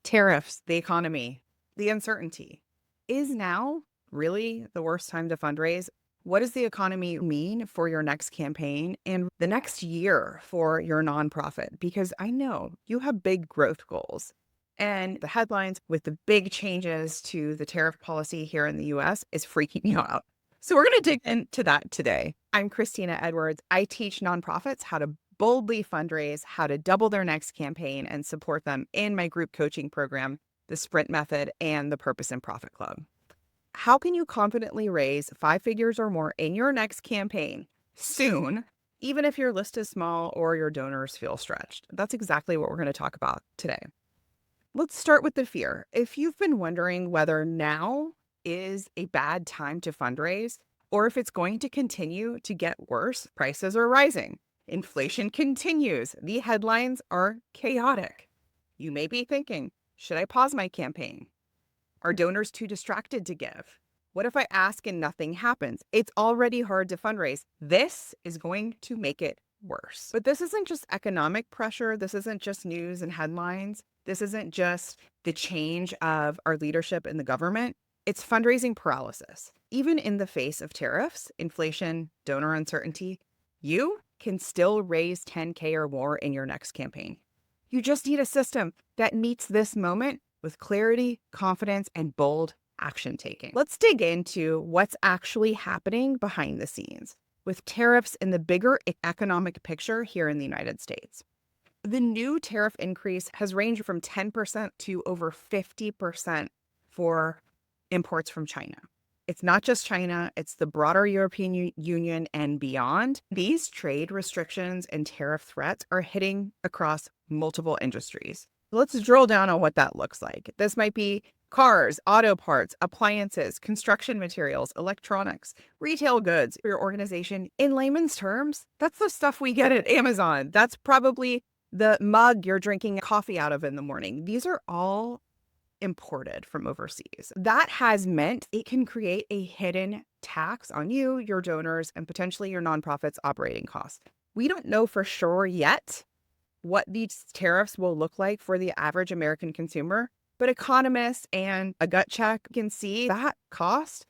Tariffs, the economy, the uncertainty. Is now really the worst time to fundraise? What does the economy mean for your next campaign and the next year for your nonprofit? Because I know you have big growth goals. And the headlines with the big changes to the tariff policy here in the US is freaking you out. So we're going to dig into that today. I'm Christina Edwards. I teach nonprofits how to boldly fundraise, how to double their next campaign, and support them in my group coaching program, the Sprint Method, and the Purpose and Profit Club. How can you confidently raise 5 figures or more in your next campaign soon, even if your list is small or your donors feel stretched? That's exactly what we're going to talk about today. Let's start with the fear. If you've been wondering whether now is a bad time to fundraise, or if it's going to continue to get worse, prices are rising. Inflation continues. The headlines are chaotic. You may be thinking, should I pause my campaign? Are donors too distracted to give? What if I ask and nothing happens? It's already hard to fundraise. This is going to make it worse. But this isn't just economic pressure. This isn't just news and headlines. This isn't just the change of our leadership in the government. It's fundraising paralysis. Even in the face of tariffs, inflation, donor uncertainty, you can still raise 10K or more in your next campaign. You just need a system that meets this moment with clarity, confidence, and bold action taking. Let's dig into what's actually happening behind the scenes with tariffs in the bigger economic picture here in the United States. The new tariff increase has ranged from 10% to over 50% for imports from China. It's not just China, it's the broader European Union and beyond. These trade restrictions and tariff threats are hitting across multiple industries. Let's drill down on what that looks like. This might be cars, auto parts, appliances, construction materials, electronics, retail goods for your organization. In layman's terms, that's the stuff we get at Amazon. That's probably the mug you're drinking coffee out of in the morning. These are all imported from overseas. That has meant it can create a hidden tax on you, your donors, and potentially your nonprofit's operating costs. We don't know for sure yet what these tariffs will look like for the average American consumer, but economists and a gut check can see that cost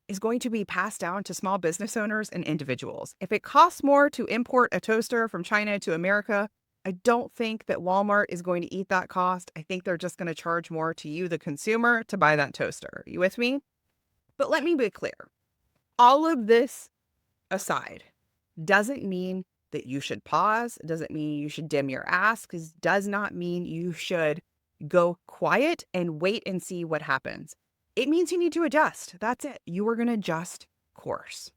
is going to be passed down to small business owners and individuals. If it costs more to import a toaster from China to America, I don't think that Walmart is going to eat that cost. I think they're just going to charge more to you, the consumer, to buy that toaster. Are you with me? But let me be clear. All of this aside doesn't mean that you should pause. It doesn't mean you should dim your ask. It does not mean you should go quiet and wait and see what happens. It means you need to adjust. That's it. You are going to adjust course.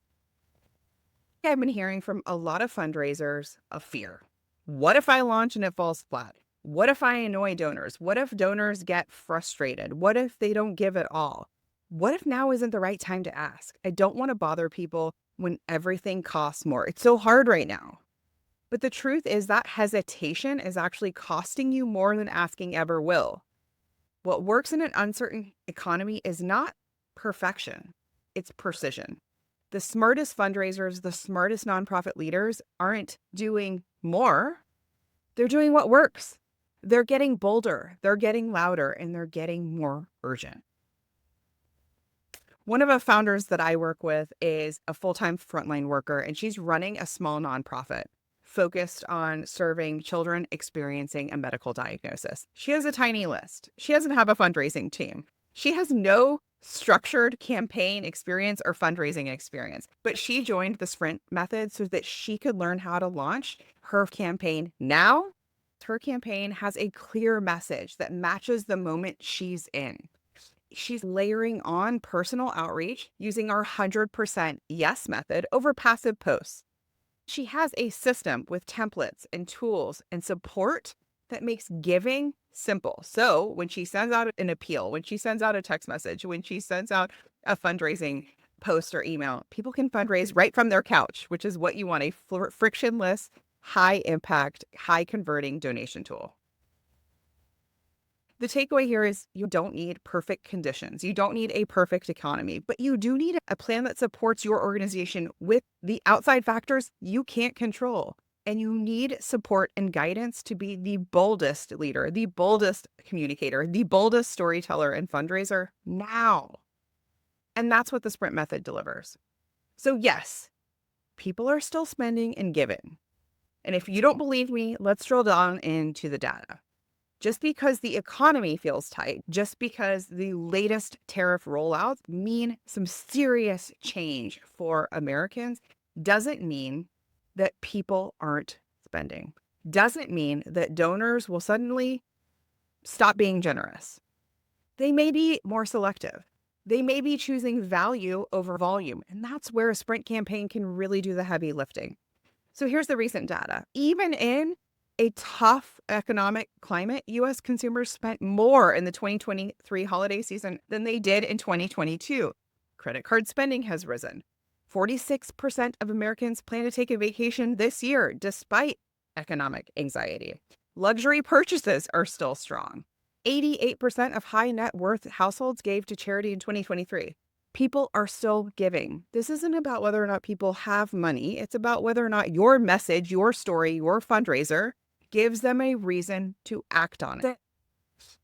I've been hearing from a lot of fundraisers of fear. What if I launch and it falls flat? What if I annoy donors? What if donors get frustrated? What if they don't give at all? What if now isn't the right time to ask? I don't want to bother people when everything costs more. It's so hard right now. But the truth is that hesitation is actually costing you more than asking ever will. What works in an uncertain economy is not perfection, it's precision. The smartest fundraisers, the smartest nonprofit leaders aren't doing more. They're doing what works. They're getting bolder, they're getting louder, and they're getting more urgent. One of the founders that I work with is a full-time frontline worker, and she's running a small nonprofit focused on serving children experiencing a medical diagnosis. She has a tiny list. She doesn't have a fundraising team. She has no structured campaign experience or fundraising experience, but she joined the Sprint Method so that she could learn how to launch her campaign now. Her campaign has a clear message that matches the moment she's in. She's layering on personal outreach using our 100% yes method over passive posts. She has a system with templates and tools and support that makes giving simple. So when she sends out an appeal, when she sends out a text message, when she sends out a fundraising post or email, people can fundraise right from their couch, which is what you want, a frictionless, high impact, high converting donation tool. The takeaway here is you don't need perfect conditions. You don't need a perfect economy, but you do need a plan that supports your organization with the outside factors you can't control. And you need support and guidance to be the boldest leader, the boldest communicator, the boldest storyteller and fundraiser now. And that's what the sprint method delivers. So yes, people are still spending and giving. And if you don't believe me, let's drill down into the data. Just because the economy feels tight, just because the latest tariff rollouts mean some serious change for Americans, doesn't mean that people aren't spending. Doesn't mean that donors will suddenly stop being generous. They may be more selective. They may be choosing value over volume. And that's where a sprint campaign can really do the heavy lifting. So here's the recent data. Even in a tough economic climate, U.S. consumers spent more in the 2023 holiday season than they did in 2022. Credit card spending has risen. 46% of Americans plan to take a vacation this year, despite economic anxiety. Luxury purchases are still strong. 88% of high net worth households gave to charity in 2023. People are still giving. This isn't about whether or not people have money. It's about whether or not your message, your story, your fundraiser gives them a reason to act on it.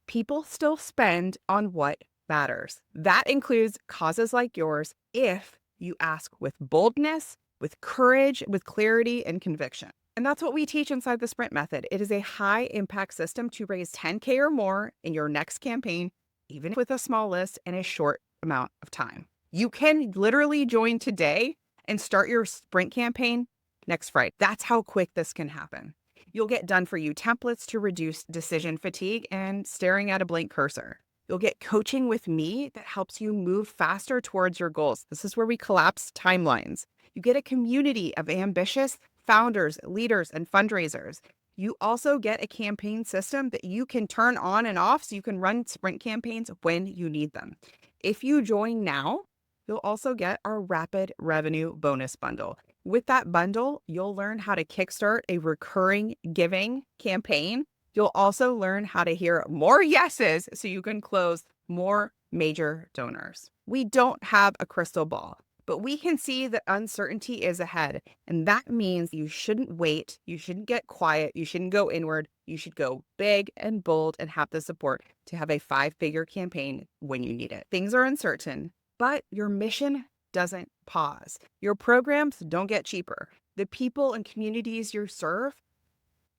People still spend on what matters. That includes causes like yours if you ask with boldness, with courage, with clarity and conviction. And that's what we teach inside the Sprint Method. It is a high impact system to raise 10K or more in your next campaign, even with a small list and a short amount of time. You can literally join today and start your sprint campaign next Friday. That's how quick this can happen. You'll get done for you templates to reduce decision fatigue and staring at a blank cursor. You'll get coaching with me that helps you move faster towards your goals. This is where we collapse timelines. You get a community of ambitious founders, leaders, and fundraisers. You also get a campaign system that you can turn on and off so you can run sprint campaigns when you need them. If you join now, you'll also get our rapid revenue bonus bundle. With that bundle, you'll learn how to kickstart a recurring giving campaign. You'll also learn how to hear more yeses so you can close more major donors. We don't have a crystal ball, but we can see that uncertainty is ahead. And that means you shouldn't wait. You shouldn't get quiet. You shouldn't go inward. You should go big and bold and have the support to have a 5-figure campaign when you need it. Things are uncertain, but your mission doesn't pause. Your programs don't get cheaper. The people and communities you serve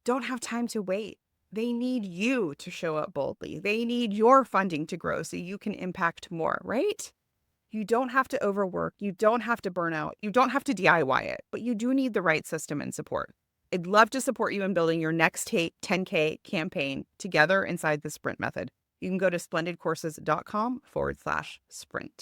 don't have time to wait. They need you to show up boldly. They need your funding to grow so you can impact more, right? You don't have to overwork. You don't have to burn out. You don't have to DIY it, but you do need the right system and support. I'd love to support you in building your next 10K campaign together inside the Sprint Method. You can go to splendidcourses.com/sprint.